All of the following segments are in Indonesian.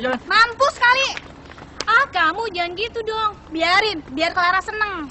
jalan. Mampus kali. Ah, kamu jangan gitu dong. Biarin, biar Clara seneng.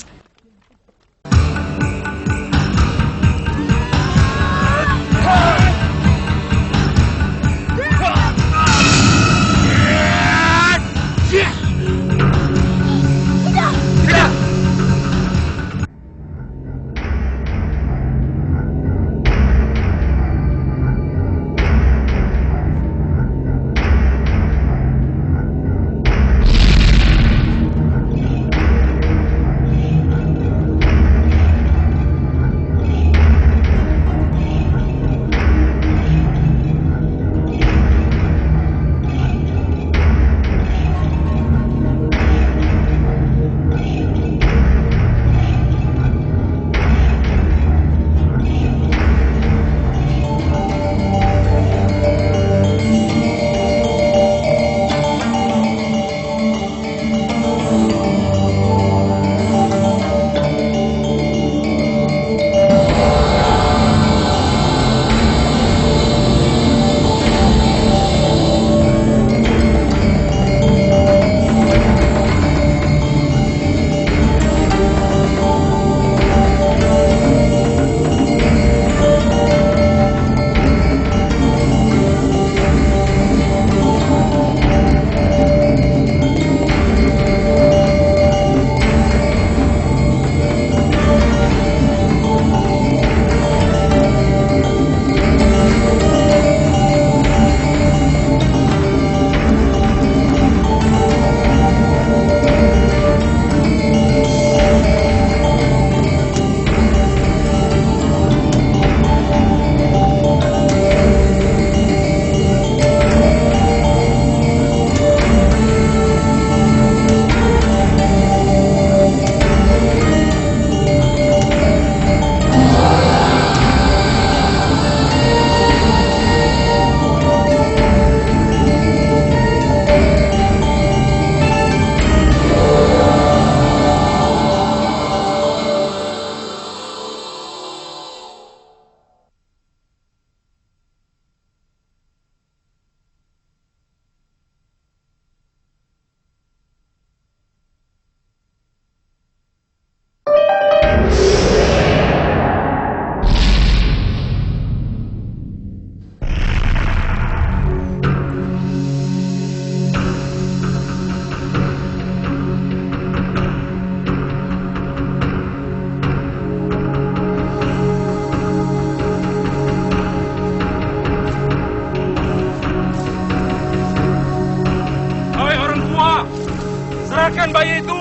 Serahkan bayi itu.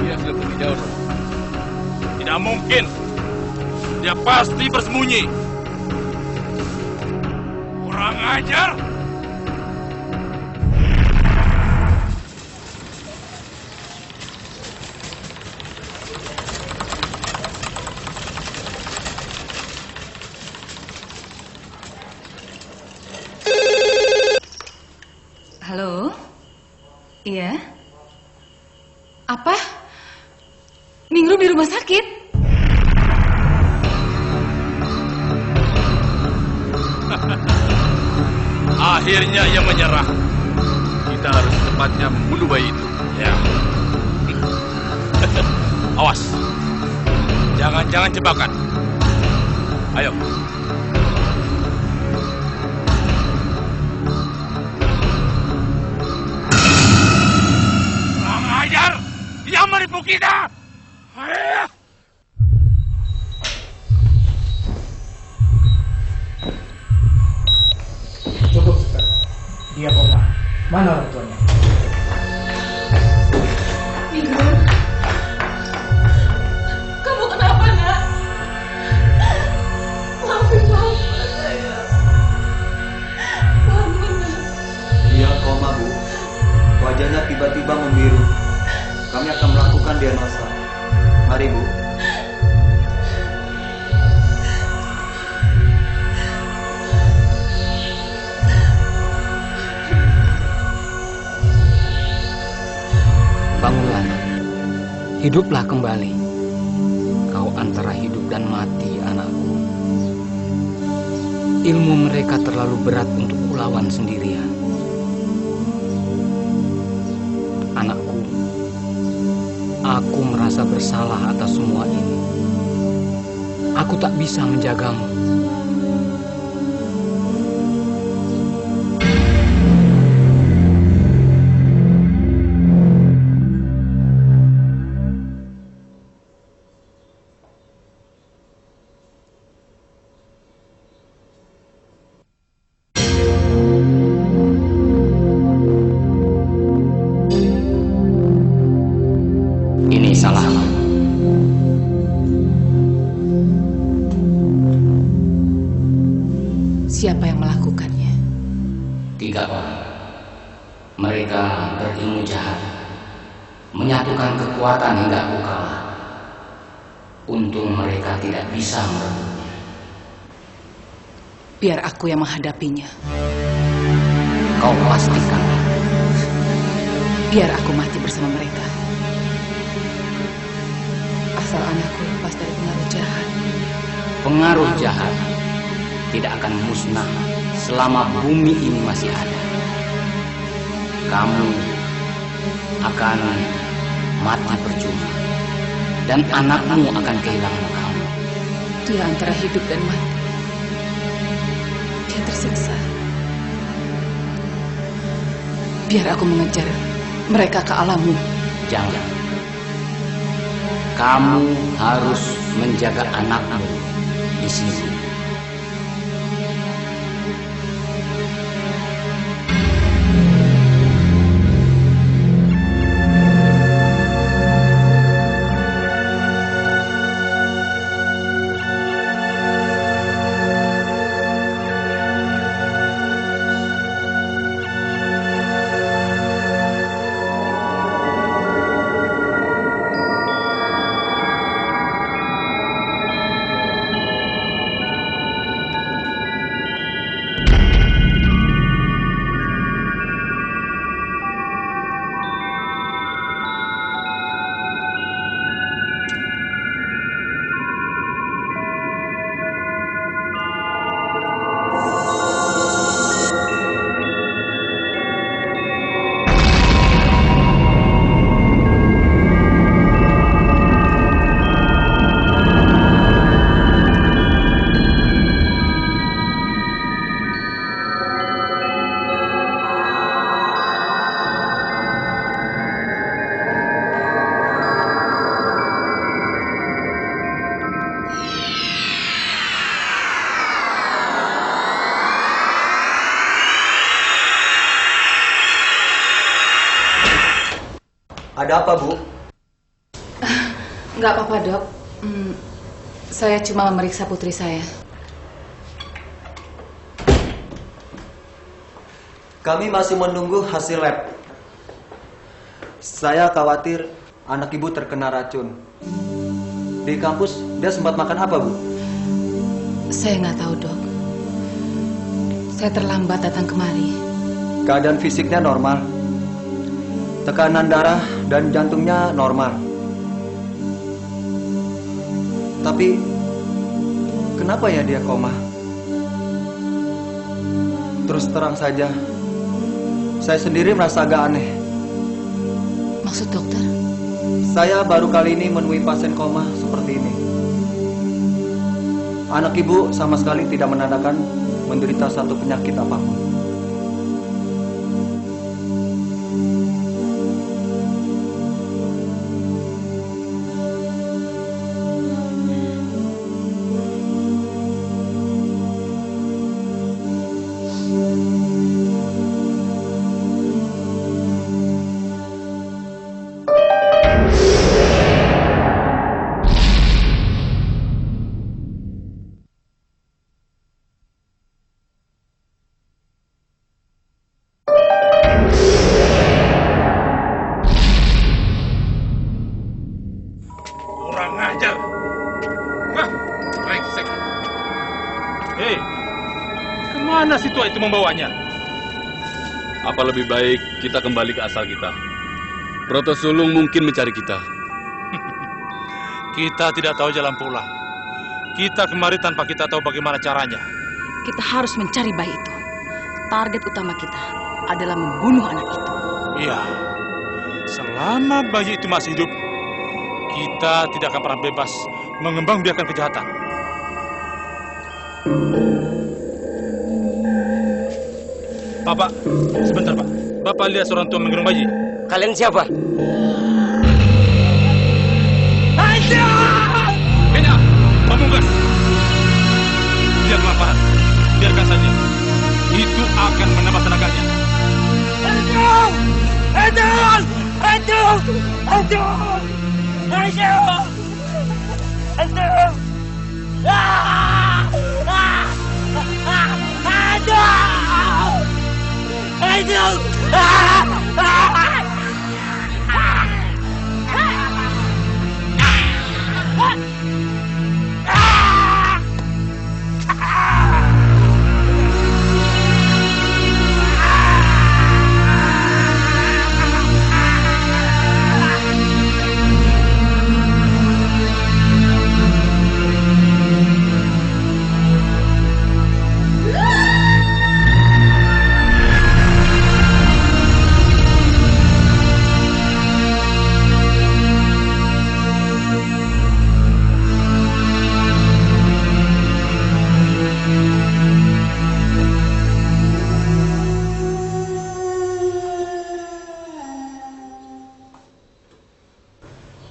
Dia sudah pergi jauh. Tidak mungkin. Dia pasti bersembunyi. Kurang ajar. Halo? Iya? Apa? Ningrum di rumah sakit? Akhirnya ia menyerah. Kita harus secepatnya membunuh bayi itu. Ya. Awas. Jangan jebakan. Ayo. Dia menipu kita! Cukup, Suster. Dia koma. Mana orang tuanya? Ningrum. Kamu kenapa, Nak? Maafin Mama saya. Bangun, Nak. Dia koma, Bu. Wajahnya tiba-tiba membiru. Kami akan melakukan diagnosa. Mari, Bu. Bangunlah, hiduplah kembali. Kau antara hidup dan mati, anakku. Ilmu mereka terlalu berat untuk kulawan sendirian. Aku merasa bersalah atas semua ini. Aku tak bisa menjagamu. Ini salahku. Siapa yang melakukannya? 3 orang. Mereka berilmu jahat, menyatukan kekuatan hingga aku kalah. Untung mereka tidak bisa merebutnya. Biar aku yang menghadapinya. Kau pastikan. Biar aku mati bersama mereka. Asal anakku lepas dari pengaruh jahat. Pengaruh jahat tidak akan musnah selama bumi ini masih ada. Kamu akan mati percuma dan anakmu akan kehilangan kamu. Dia antara hidup dan mati. Dia tersiksa. Biar aku mengejar mereka ke alammu. Jangan. Kamu harus menjaga anakmu di sini. Ada apa, Bu? Nggak apa-apa, Dok. Saya cuma memeriksa putri saya. Kami masih menunggu hasil lab. Saya khawatir anak Ibu terkena racun. Di kampus dia sempat makan apa, Bu? Saya nggak tahu, Dok. Saya terlambat datang kemari. Keadaan fisiknya normal. Tekanan darah dan jantungnya normal. Tapi kenapa ya dia koma? Terus terang saja, saya sendiri merasa agak aneh. Maksud dokter? Saya baru kali ini menemui pasien koma seperti ini. Anak Ibu sama sekali tidak menandakan menderita satu penyakit apapun. Kemana si tua itu membawanya? Apa lebih baik kita kembali ke asal kita? Broto Sulung mungkin mencari kita. Kita tidak tahu jalan pulang. Kita kemari tanpa kita tahu bagaimana caranya. Kita harus mencari bayi itu. Target utama kita adalah membunuh anak itu. Iya. Selama bayi itu masih hidup, kita tidak akan pernah bebas mengembangbiakan kejahatan. Pak, sebentar Pak. Bapak lihat seorang tua menggendong bayi. Kalian siapa? Kenya, Pamungkas. Dia kelaparan. Biarkan saja. Itu akan menambah tenaganya.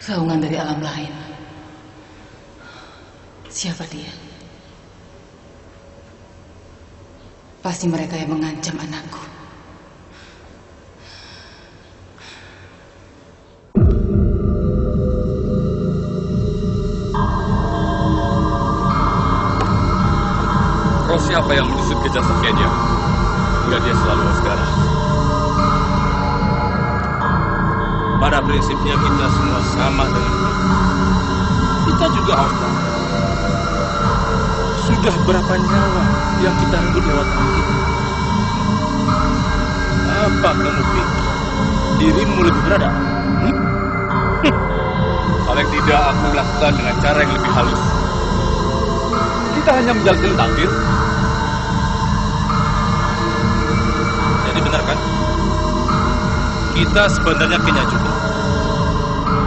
Raungan dari alam lain. Siapa dia? Pasti mereka yang mengancam anakku. Roh siapa yang menusuk ke jasad Kenya? Hingga dia selalu waspada. Pada prinsipnya kita semua sama dengan dia. Kita juga harus tahu. Sudah berapa nyawa yang kita renggut lewat tangan kita? Apa kamu pikir dirimu lebih berada? Paling tidak aku melakukan dengan cara yang lebih halus. Kita hanya menjalankan takdir. Jadi benar kan? Kita sebenarnya Kenya juga.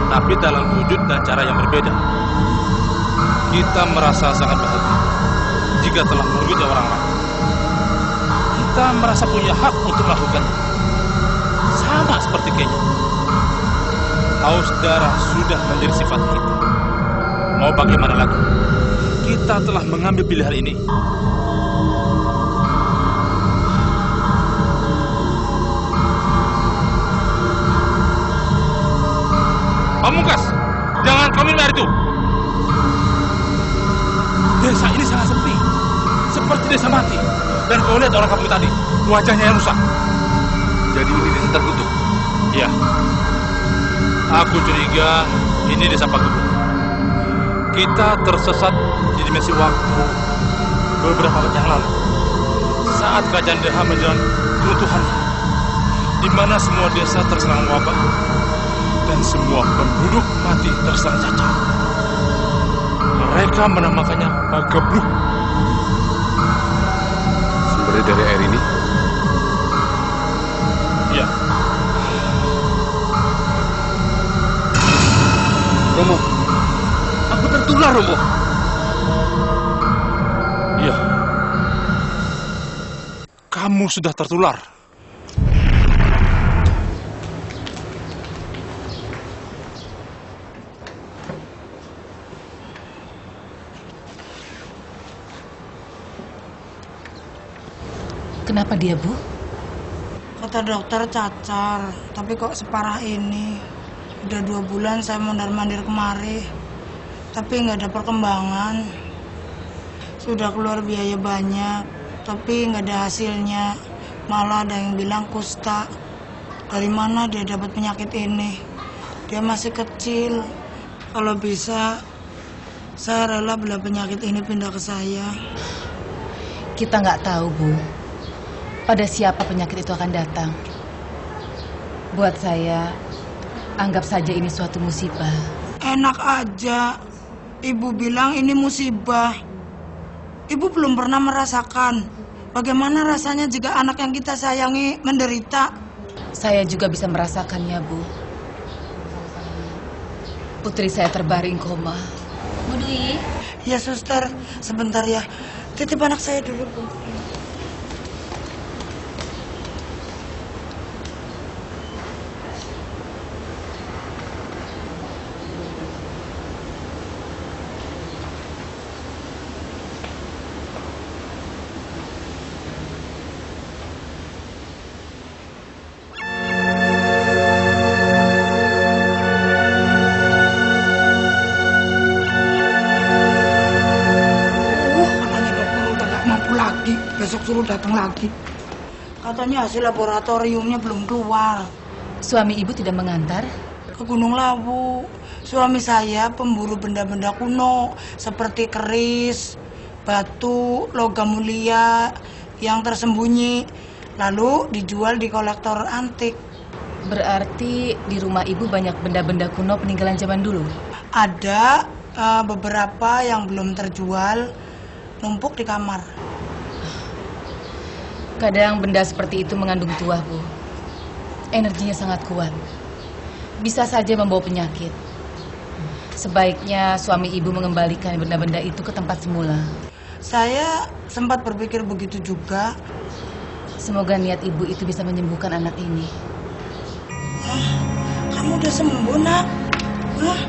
Tapi dalam wujud dan cara yang berbeda. Kita merasa sangat bahagia jika telah merugikan orang lain. Kita merasa punya hak untuk melakukannya. Sama seperti Kenya. Haus darah sudah menjadi sifat kita. Mau bagaimana lagi? Kita telah mengambil pilihan ini. Pamungkas, jangan kau minum air itu. Desa ini sangat sepi, seperti desa mati. Dan kau lihat orang kampung tadi, wajahnya yang rusak. Jadi ini desa terkutuk. Ya, aku curiga ini desa Pagebluk. Kita tersesat di dimensi waktu beberapa abad yang lalu. Saat kerajaan Deha menjalani keruntuhannya, di mana semua desa terserang wabah dan semua penduduk mati terserang cacar. Mereka menamakannya Pagebluk. Sumbernya dari air ini? Ya. Romo, aku tertular, Romo. Iya. Kamu sudah tertular. Kenapa dia, Bu? Kata dokter cacar, tapi kok separah ini. Udah 2 bulan saya mondar-mandir kemari, tapi nggak ada perkembangan. Sudah keluar biaya banyak, tapi nggak ada hasilnya. Malah ada yang bilang kusta. Dari mana dia dapat penyakit ini? Dia masih kecil. Kalau bisa, saya rela bila penyakit ini pindah ke saya. Kita nggak tahu, Bu. Pada siapa penyakit itu akan datang. Buat saya, anggap saja ini suatu musibah. Enak aja. Ibu bilang ini musibah. Ibu belum pernah merasakan bagaimana rasanya jika anak yang kita sayangi menderita. Saya juga bisa merasakannya, Bu. Putri saya terbaring koma. Bu Dwi, Ya suster, sebentar ya. Titip anak saya dulu, Bu. Katanya dokter udah gak mampu lagi. Besok suruh datang lagi. Katanya hasil laboratoriumnya belum keluar. Suami ibu tidak mengantar? Ke Gunung Lawu. Suami saya pemburu benda-benda kuno seperti keris, batu, logam mulia yang tersembunyi, lalu dijual di kolektor antik. Berarti di rumah ibu banyak benda-benda kuno peninggalan zaman dulu? Ada beberapa yang belum terjual, numpuk di kamar. Kadang benda seperti itu mengandung tuah, Bu. Energinya sangat kuat. Bisa saja membawa penyakit. Sebaiknya suami ibu mengembalikan benda-benda itu ke tempat semula. Saya sempat berpikir begitu juga. Semoga niat ibu itu bisa menyembuhkan anak ini. Kamu udah sembuh, Nak? Hah?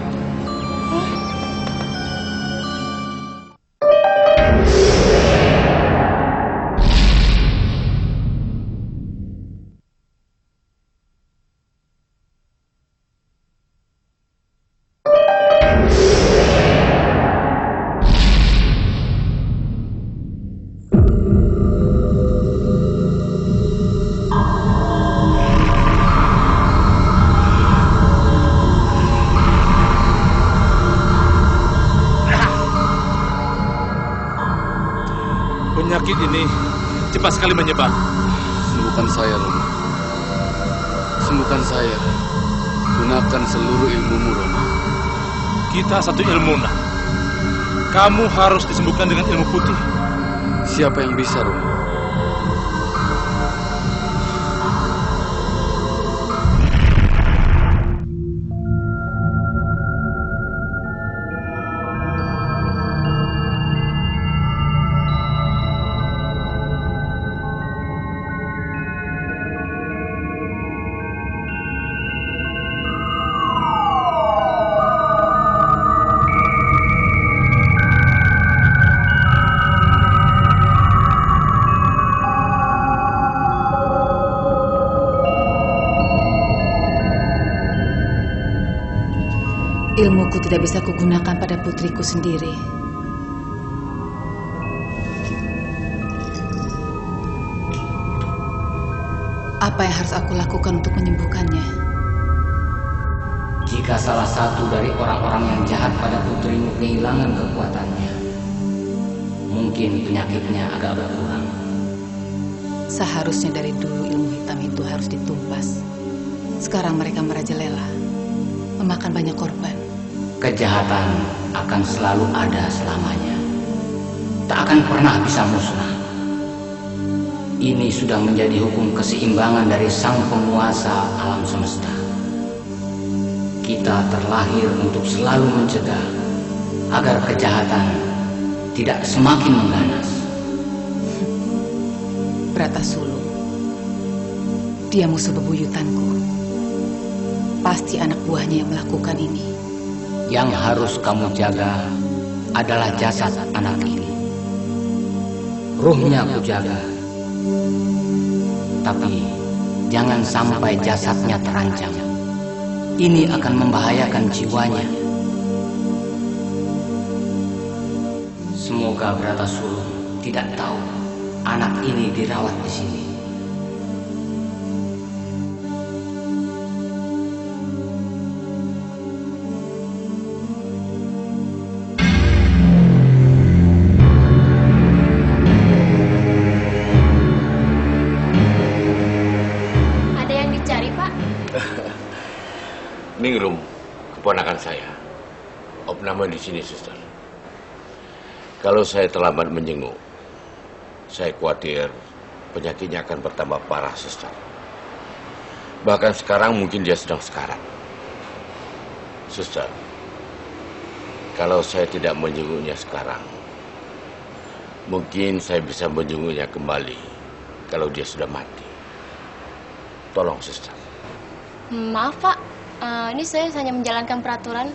Penyakit ini cepat sekali menyebar. Sembuhkan saya, Roma. Sembuhkan saya. Gunakan seluruh ilmumu, Roma. Kita satu ilmu, Nak. Kamu harus disembuhkan dengan ilmu putih. Siapa yang bisa, Roma? Ilmuku tidak bisa kugunakan pada putriku sendiri. Apa yang harus aku lakukan untuk menyembuhkannya? Jika salah satu dari orang-orang yang jahat pada putrimu kehilangan kekuatannya, mungkin penyakitnya agak berkurang. Seharusnya dari dulu ilmu hitam itu harus ditumpas. Sekarang mereka merajalela, memakan banyak korban. Kejahatan akan selalu ada selamanya. Tak akan pernah bisa musnah. Ini sudah menjadi hukum keseimbangan dari Sang Penguasa alam semesta. Kita terlahir untuk selalu mencegah agar kejahatan tidak semakin mengganas. Bratasulu, dia musuh bebuyutanku. Pasti anak buahnya yang melakukan ini. Yang harus kamu jaga adalah jasad anak ini. Ruhnya aku jaga. Tapi jangan sampai jasadnya terancam. Ini akan membahayakan jiwanya. Semoga Bratasulu tidak tahu anak ini dirawat di sini. Ningrum, keponakan saya. Opname di sini, suster. Kalau saya terlambat menjenguk, saya khawatir penyakitnya akan bertambah parah, suster. Bahkan sekarang mungkin dia sedang sekarat. Suster, Kalau saya tidak menjenguknya sekarang, mungkin saya bisa menjenguknya kembali kalau dia sudah mati. Tolong, suster. Maaf, Pak. Ini saya hanya menjalankan peraturan.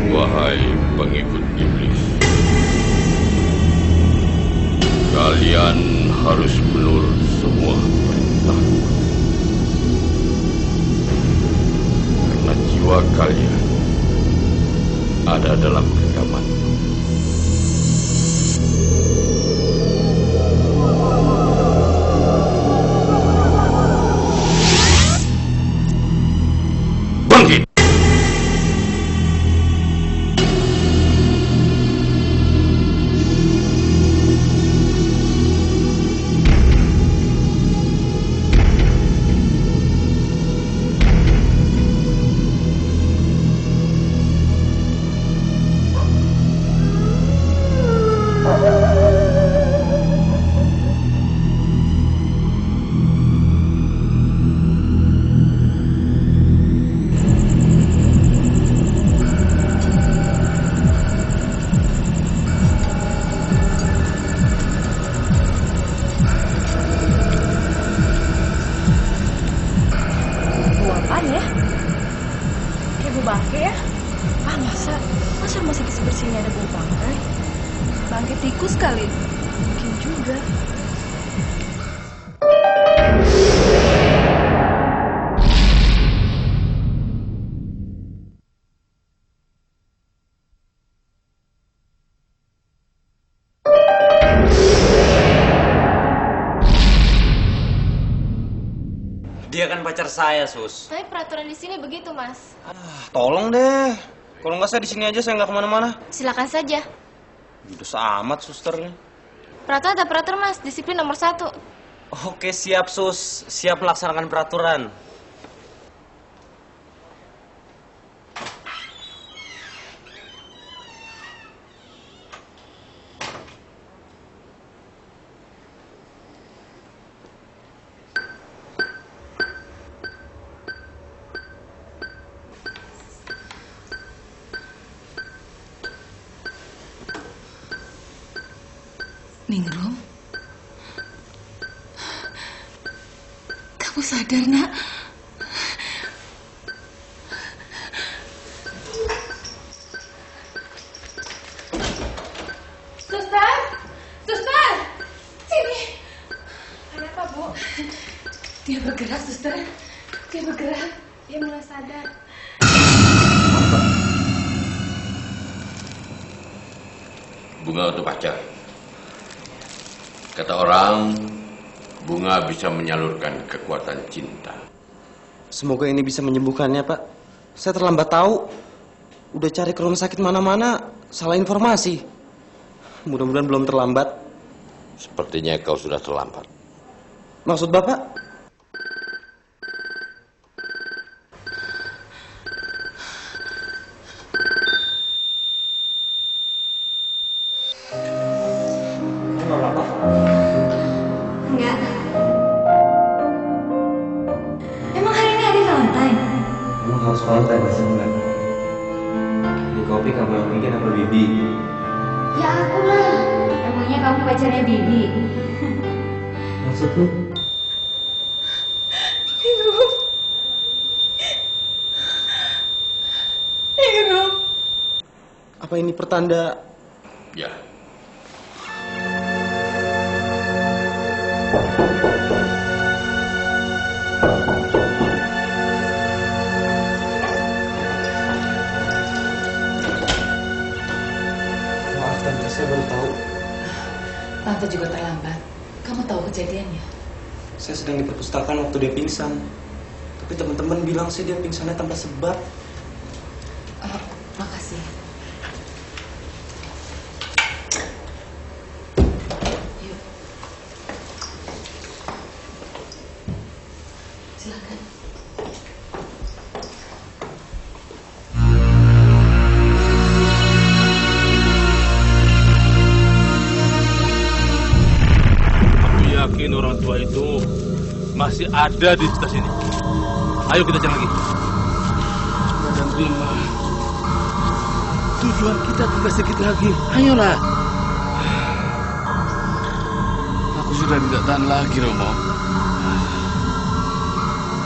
Wahai pengikut iblis, kalian harus menurut semua perintah. Karena jiwa kalian ada dalam genggaman. Bangkit! Bangke ya? Masa rumah sakit sebersih ini ada bau bangkai? Bangke tikus kali? Mungkin juga. Dia kan pacar saya, Sus. Tapi peraturan di sini begitu, Mas. Tolong deh. Kalau nggak saya di sini aja, saya nggak kemana-mana. Silakan saja. Udah amat, susternya. Peraturan ada peraturan, Mas. Disiplin nomor 1. Oke, siap, Sus. Siap melaksanakan peraturan. Ningrum, kamu sadar, Nak? Suster! Suster! Sini! Ada apa, Bu? Dia bergerak, Suster. Dia bergerak. Dia mulai sadar. Bunga untuk pacar. Kata orang, bunga bisa menyalurkan kekuatan cinta. Semoga ini bisa menyembuhkannya, Pak. Saya terlambat tahu. Udah cari ke rumah sakit mana-mana, salah informasi. Mudah-mudahan belum terlambat. Sepertinya kau sudah terlambat. Maksud Bapak? Enggak. Emang hari ini hari Valentine? Kamu harus Valentine di sini. Ini kopi kamu yang bikin apa Bibi? Ya aku lah. Emangnya kamu pacarnya Bibi? Maksudmu? Apa ini pertanda? Ya. baru tahu. Tante juga terlambat. Kamu tahu kejadiannya? Saya sedang di perpustakaan waktu dia pingsan. Tapi teman-teman bilang sih dia pingsannya tanpa sebab. Makasih. Yuk. Silakan. Aku yakin orang tua itu masih ada di sekitar sini. Ayo kita cari lagi. Dan Bima, tujuan kita tinggal sedikit lagi. Ayolah. Aku sudah tidak tahan lagi, Romo.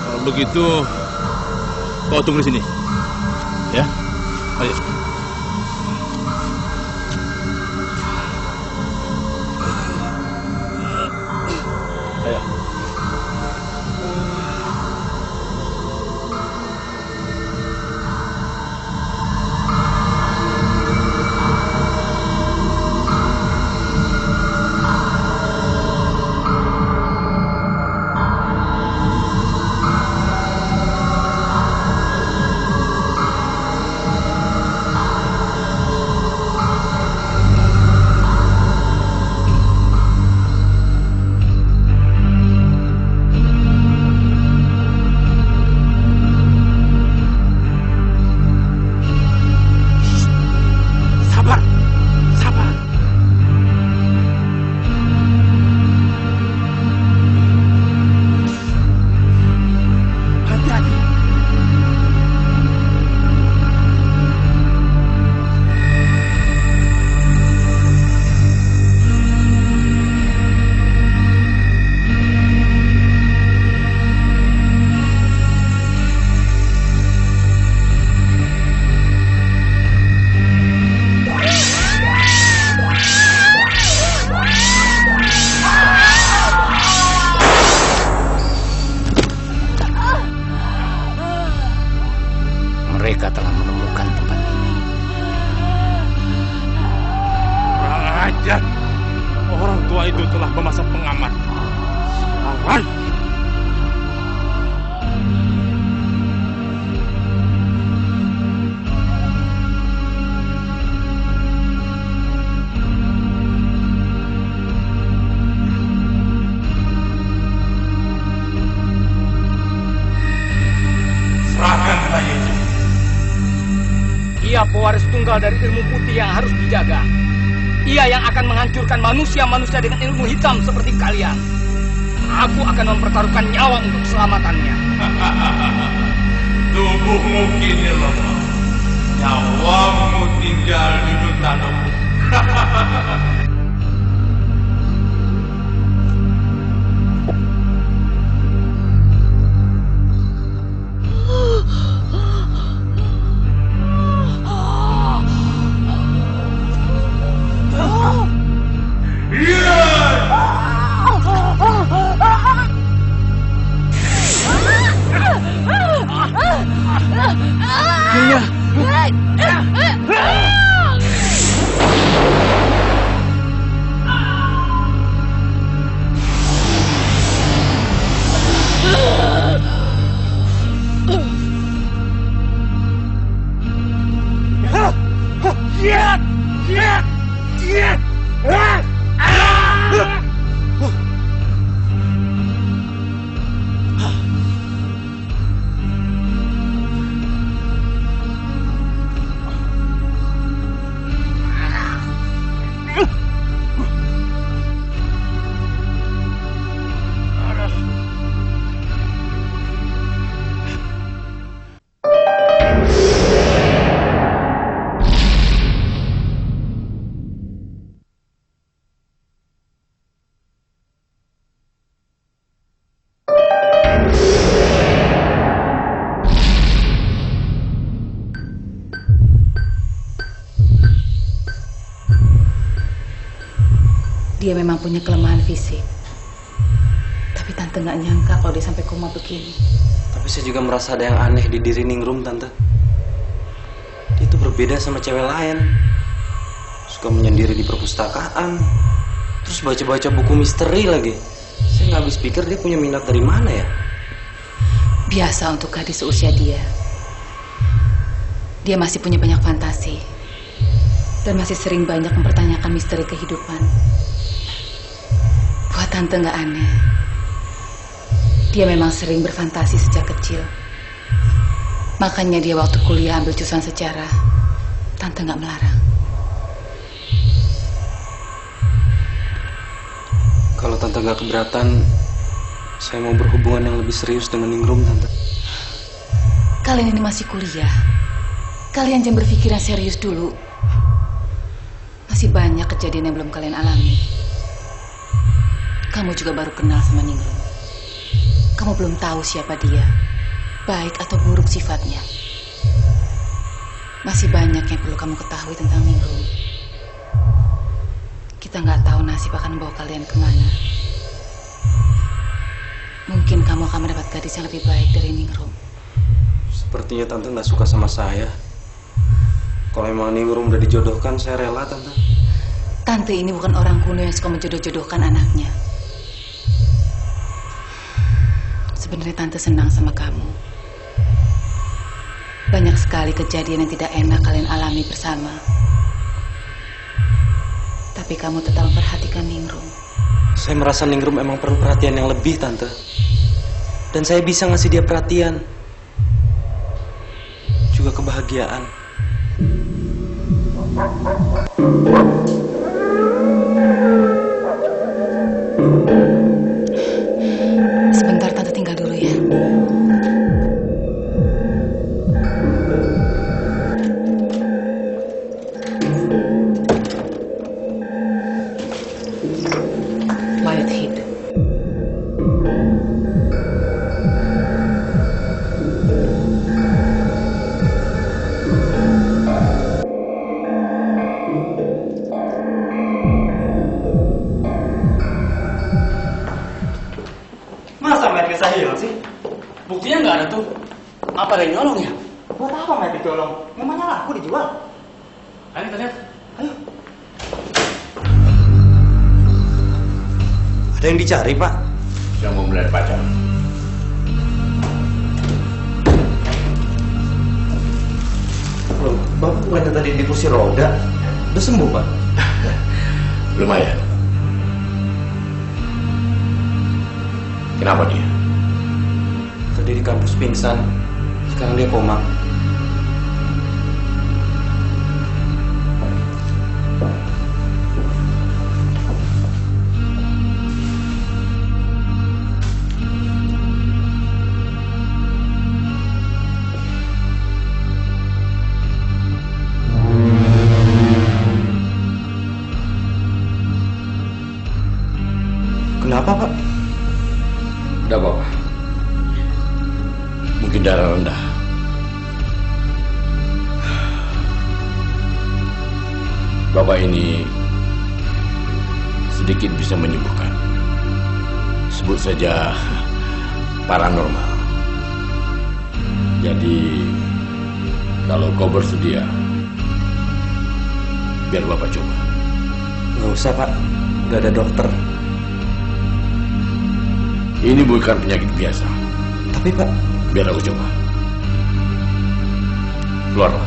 Kalau begitu, kau tunggu di sini. Ya, ayo. Ayo. Mereka telah menemukan tempat ini. Kurang ajar. Orang tua itu telah memasang pengaman. Awan. Serahkan bayi itu. Ia pewaris tunggal dari ilmu putih yang harus dijaga. Ia yang akan menghancurkan manusia-manusia dengan ilmu hitam seperti kalian. Aku akan mempertaruhkan nyawa untuk keselamatannya. Tubuhmu kini lemah. Nyawamu tinggal di tanahmu. Dia memang punya kelemahan fisik. Tapi Tante nggak nyangka kalau dia sampai koma begini. Tapi saya juga merasa ada yang aneh di diri Ningrum, Tante. Dia itu berbeda sama cewek lain. suka menyendiri di perpustakaan, terus baca-baca buku misteri lagi. Saya nggak habis pikir dia punya minat dari mana ya. Biasa untuk gadis seusia dia. Dia masih punya banyak fantasi dan masih sering banyak mempertanyakan misteri kehidupan. Buat tante nggak aneh. Dia memang sering berfantasi sejak kecil. Makanya dia waktu kuliah ambil jurusan sejarah. Tante nggak melarang. Kalau tante nggak keberatan, saya mau berhubungan yang lebih serius dengan Ningrum, tante. Kalian ini masih kuliah. Kalian jangan berpikiran serius dulu. Masih banyak kejadian yang belum kalian alami. Kamu juga baru kenal sama Ningrum. Kamu belum tahu siapa dia, baik atau buruk sifatnya. Masih banyak yang perlu kamu ketahui tentang Ningrum. Kita nggak tahu nasib akan membawa kalian kemana. Mungkin kamu akan mendapat gadis yang lebih baik dari Ningrum. Sepertinya tante nggak suka sama saya. Kalau emang Ningrum udah dijodohkan, saya rela, tante. Tante ini bukan orang kuno yang suka menjodoh-jodohkan anaknya. Sebenarnya tante senang sama kamu. Banyak sekali kejadian yang tidak enak kalian alami bersama. Tapi kamu tetap memperhatikan Ningrum. Saya merasa Ningrum emang perlu perhatian yang lebih, tante. Dan saya bisa ngasih dia perhatian. Juga kebahagiaan. Sebentar, tante tinggal dulu ya. Mayat hidup. Masa mayat bisa hilang sih? Buktinya nggak ada tuh. Apa ada yang nyolong ya? Buat apa mayat ditolong? Memangnya laku dijual? Ayo kita lihat. Ayo. Ada yang dicari, Pak? Saya mau melihat pacar. Loh, Bapak bukannya tadi di kursi roda? Udah sembuh, Pak? Lumayan. Kenapa dia? Tadi di kampus pingsan. Sekarang dia koma. Kenapa, Pak? Udah, Bapak. Mungkin darah rendah. Bapak ini sedikit bisa menyembuhkan. Sebut saja paranormal. Jadi, kalau kau bersedia, biar Bapak coba. Nggak usah, Pak. Udah ada dokter. Ini bukan penyakit biasa. Tapi, Pak, biar aku coba. Keluarlah.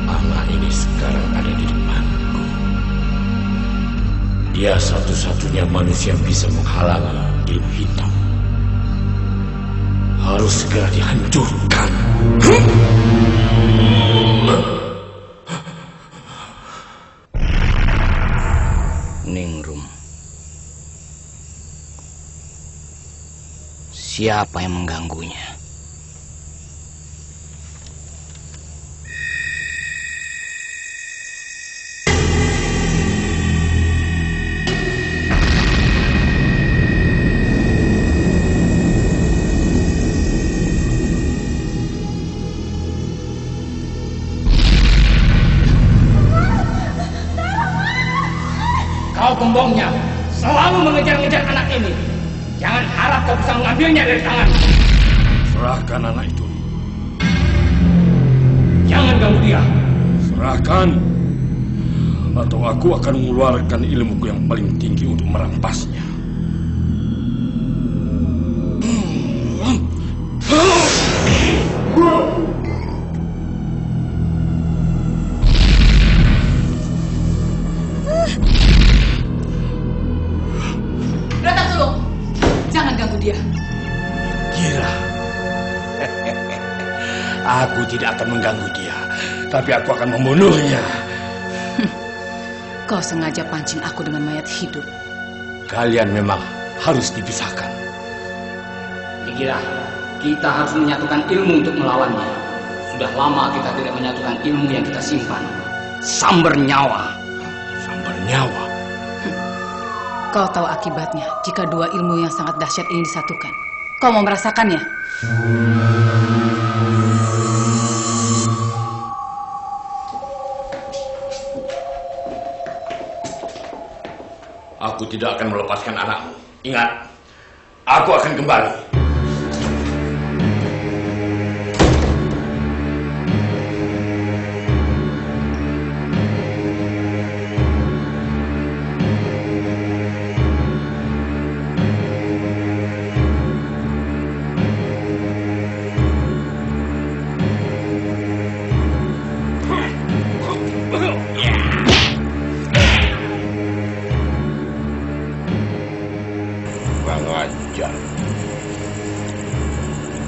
Anak ini sekarang ada di depanku. Dia satu-satunya manusia yang bisa menghalangi ilmu hitam. Harus segera dihancurkan. Ningrum. Siapa yang mengganggunya? Kau pembohongnya. selalu mengejar-ngejar anak ini. Jangan harap kau bisa mengambilnya dari tangan. Serahkan anak itu. Jangan ganggu dia. Serahkan. Atau aku akan mengeluarkan ilmuku yang paling tinggi untuk merampasnya. Datang Sulung, jangan ganggu dia. Kira, aku tidak akan mengganggu dia, tapi aku akan membunuhnya. Kau sengaja pancing aku dengan mayat hidup. Kalian memang harus dipisahkan. Kira kita harus menyatukan ilmu untuk melawannya. Sudah lama kita tidak menyatukan ilmu yang kita simpan. Sambar nyawa. Sambar nyawa. Kau tahu akibatnya jika dua ilmu yang sangat dahsyat ini disatukan. Kau mau merasakannya? Aku tidak akan melepaskan anakmu. Ingat, aku akan kembali.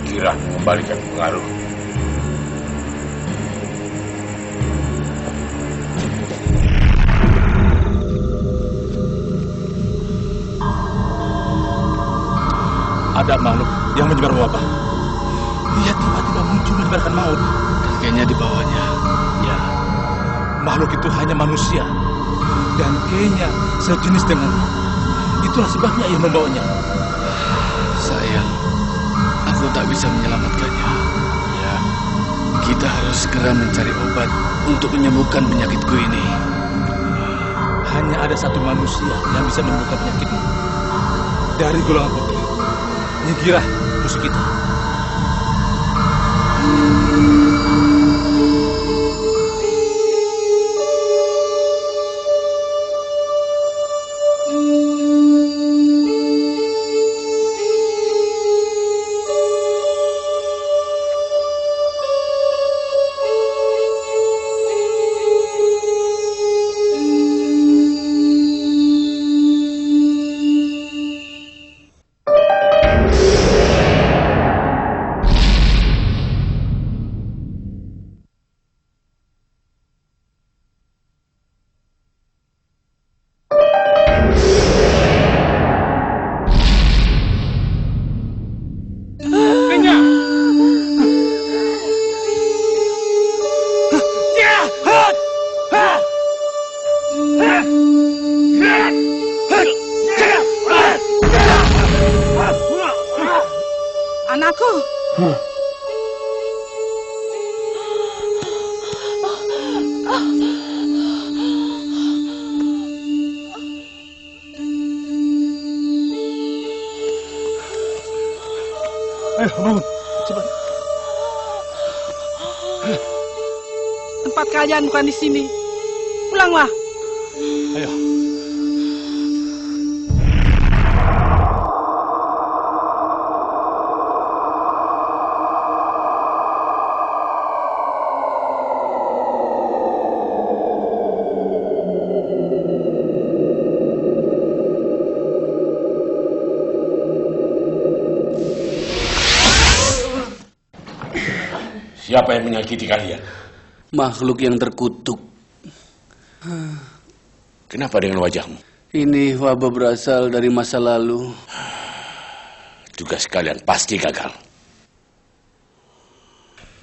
Kira mengembalikan pengaruh. Ada makhluk yang menyebar wabah. Dia tiba-tiba muncul menyebarkan maut. Kakeknya di bawahnya. Ya, makhluk itu hanya manusia. Dan kayaknya sejenis dengannya. Itulah sebabnya ia membawanya. Sayang, aku tak bisa menyelamatkannya. Ya, kita harus segera mencari obat untuk menyembuhkan penyakitku ini. Hanya ada satu manusia yang bisa menyembuhkan penyakitmu. Dari golongan putih. Nyi Gira, musuh kita. Anakku. Ayo, bangun. Cepat. Tempat kalian bukan di sini. Pulanglah. Ayo. Siapa yang menyakiti kalian? Makhluk yang terkutuk. Kenapa dengan wajahmu? Ini wabah berasal dari masa lalu. Tugas kalian pasti gagal.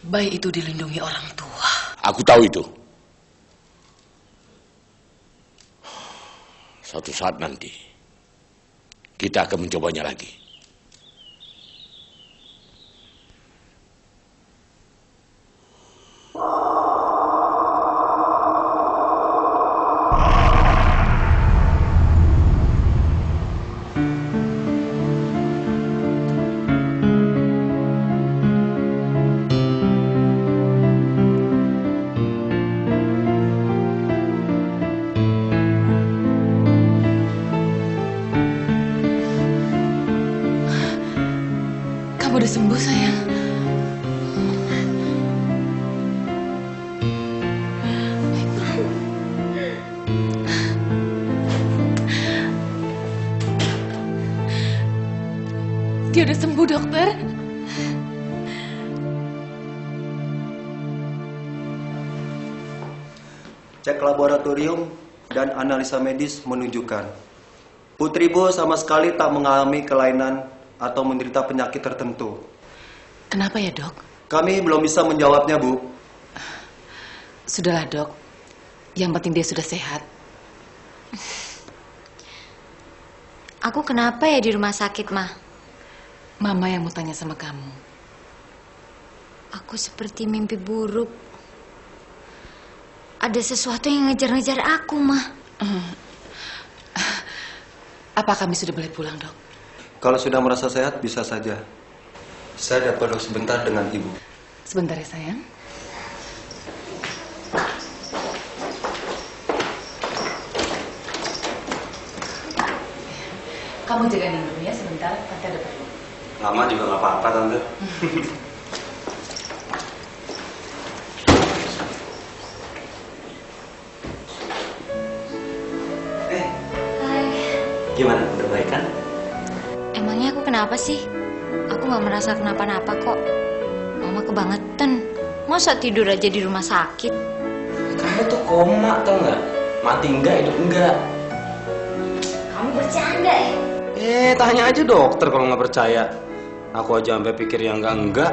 Bayi itu dilindungi orang tua. Aku tahu itu. Suatu saat nanti, kita akan mencobanya lagi. udah sembuh, sayang. Dia udah sembuh, dokter. Cek laboratorium dan analisa medis menunjukkan Putri Bu sama sekali tak mengalami kelainan atau menderita penyakit tertentu. Kenapa ya, Dok? Kami belum bisa menjawabnya, Bu. Sudahlah, Dok. Yang penting dia sudah sehat. Aku kenapa ya di rumah sakit, Ma? Mama yang mau tanya sama kamu. Aku seperti mimpi buruk. Ada sesuatu yang ngejar-ngejar aku, Ma. Apa kami sudah boleh pulang, Dok? Kalau sudah merasa sehat, bisa saja. Saya dapat duduk sebentar dengan Ibu. Sebentar ya, sayang. Kamu jaga dulu ya sebentar, Tante ada perlu. Lama juga nggak apa-apa, Tante. Gimana? Udah baik kan? Emangnya aku kenapa sih? Aku nggak merasa kenapa-napa kok. Mama kebangetan. Masa tidur aja di rumah sakit? Kamu tuh koma, tau nggak? Mati enggak, hidup enggak. Kamu bercanda ya? Tanya aja dokter kalau nggak percaya. Aku aja sampai pikir yang enggak.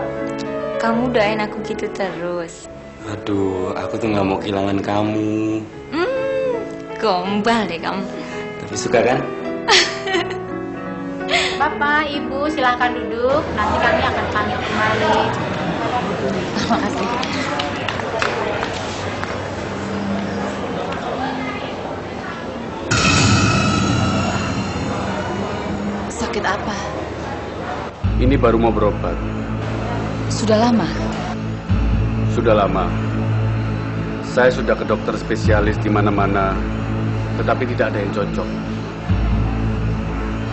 Kamu doain aku gitu terus. Aduh, aku tuh nggak mau kehilangan kamu. Gombal deh kamu. Tapi suka kan? Bapak, Ibu, silahkan duduk. Nanti kami akan pamit kembali. Terima kasih. Sakit apa? Ini baru mau berobat. Sudah lama? Sudah lama. Saya sudah ke dokter spesialis di mana-mana, tetapi tidak ada yang cocok.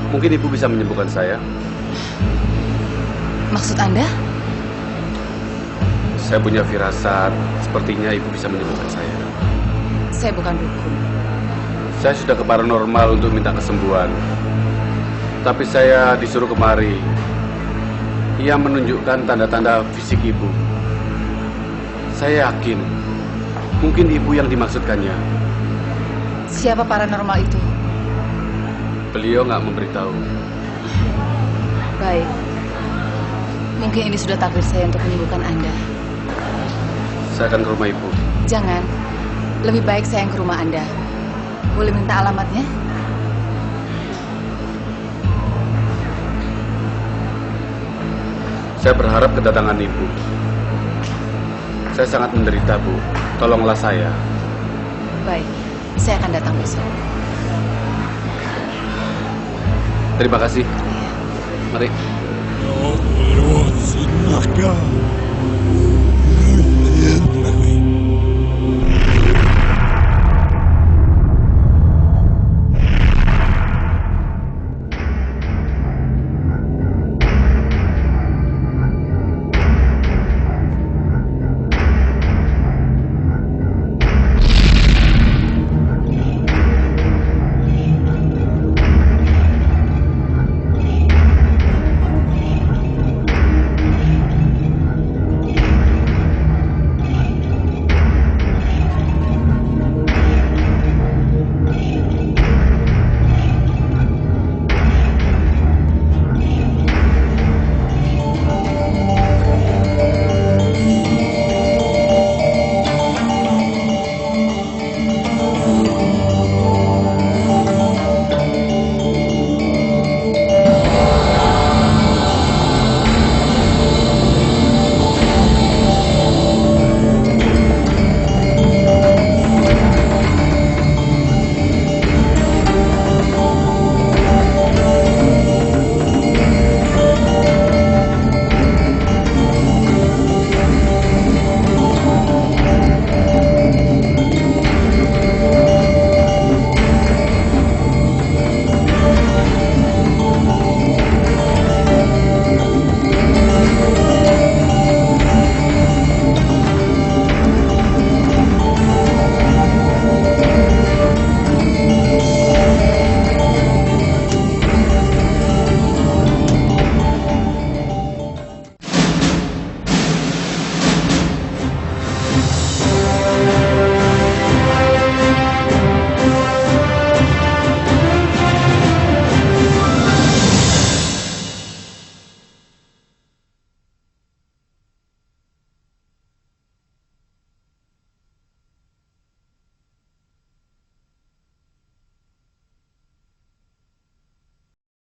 Mungkin Ibu bisa menyembuhkan saya? Maksud Anda? Saya punya firasat, sepertinya Ibu bisa menyembuhkan saya. Saya bukan dukun. Saya sudah ke paranormal untuk minta kesembuhan. Tapi saya disuruh kemari. Ia menunjukkan tanda-tanda fisik Ibu. Saya yakin, mungkin Ibu yang dimaksudkannya. Siapa paranormal itu? Beliau nggak memberitahu. Baik. Mungkin ini sudah takdir saya untuk menyembuhkan Anda. Saya akan ke rumah Ibu. Jangan. Lebih baik saya yang ke rumah Anda. Boleh minta alamatnya? Saya berharap kedatangan Ibu. Saya sangat menderita, Bu. Tolonglah saya. Baik. Saya akan datang besok. Terima kasih. Mari. Ya Allah, Naga.